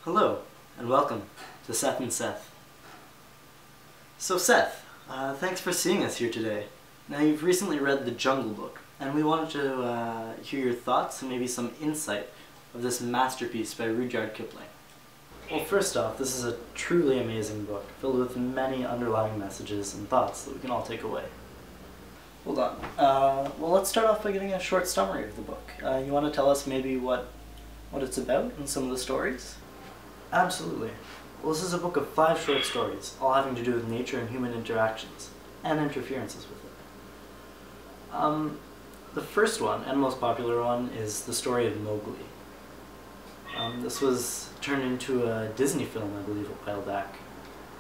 Hello, and welcome to Seth and Seth. So Seth, thanks for seeing us here today. Now you've recently read The Jungle Book, and we wanted to hear your thoughts and maybe some insight of this masterpiece by Rudyard Kipling. Well, first off, this is a truly amazing book, filled with many underlying messages and thoughts that we can all take away. Hold on. Well, let's start off by getting a short summary of the book. You want to tell us maybe what it's about and some of the stories? Absolutely. Well, this is a book of 5 short stories, all having to do with nature and human interactions, and interferences with it. The first one, and most popular one, is the story of Mowgli. This was turned into a Disney film, I believe, a while back.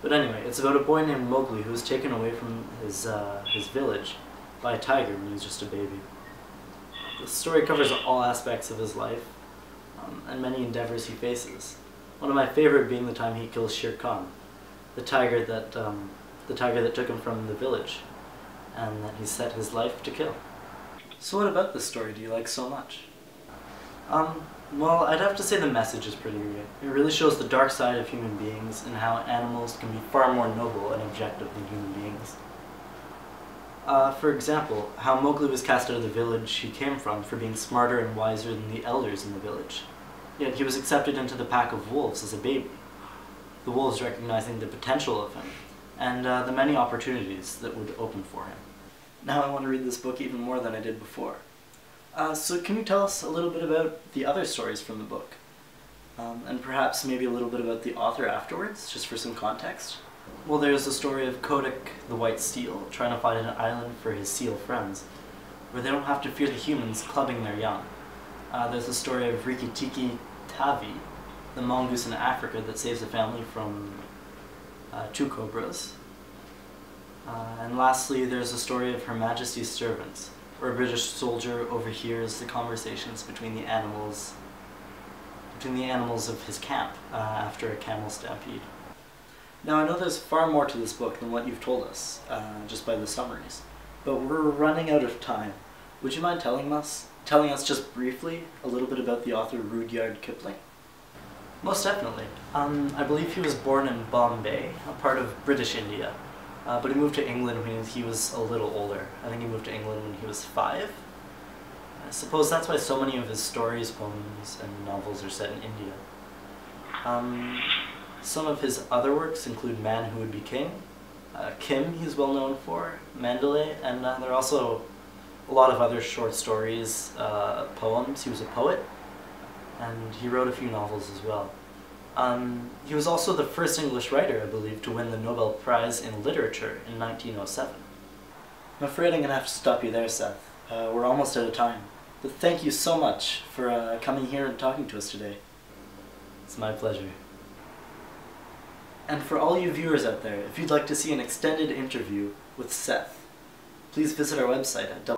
But anyway, it's about a boy named Mowgli who was taken away from his village by a tiger when he was just a baby. The story covers all aspects of his life, and many endeavors he faces. One of my favorite being the time he kills Shere Khan, the tiger that took him from the village, and that he set his life to kill. So what about this story do you like so much? Well, I'd have to say the message is pretty great. It really shows the dark side of human beings and how animals can be far more noble and objective than human beings. For example, how Mowgli was cast out of the village he came from for being smarter and wiser than the elders in the village. Yet he was accepted into the pack of wolves as a baby, the wolves recognizing the potential of him, and the many opportunities that would open for him. Now I want to read this book even more than I did before. So can you tell us a little bit about the other stories from the book? And perhaps maybe a little bit about the author afterwards, just for some context? Well, there's the story of Kodak the White Seal trying to find an island for his seal friends, where they don't have to fear the humans clubbing their young. There's the story of Rikki-Tikki Tavi, the mongoose in Africa that saves a family from 2 cobras. And lastly, there's the story of Her Majesty's Servants, where a British soldier overhears the conversations between the animals of his camp after a camel stampede. Now I know there's far more to this book than what you've told us, just by the summaries, but we're running out of time. Would you mind telling us just briefly a little bit about the author Rudyard Kipling? Most definitely. I believe he was born in Bombay, a part of British India, but he moved to England when he was a little older. I think he moved to England when he was 5. I suppose that's why so many of his stories, poems, and novels are set in India. Some of his other works include Man Who Would Be King, Kim he's well known for, Mandalay, and there are also a lot of other short stories, poems. He was a poet, and he wrote a few novels as well. He was also the first English writer, I believe, to win the Nobel Prize in Literature in 1907. I'm afraid I'm going to have to stop you there, Seth. We're almost out of time. But thank you so much for coming here and talking to us today. It's my pleasure. And for all you viewers out there, if you'd like to see an extended interview with Seth, please visit our website at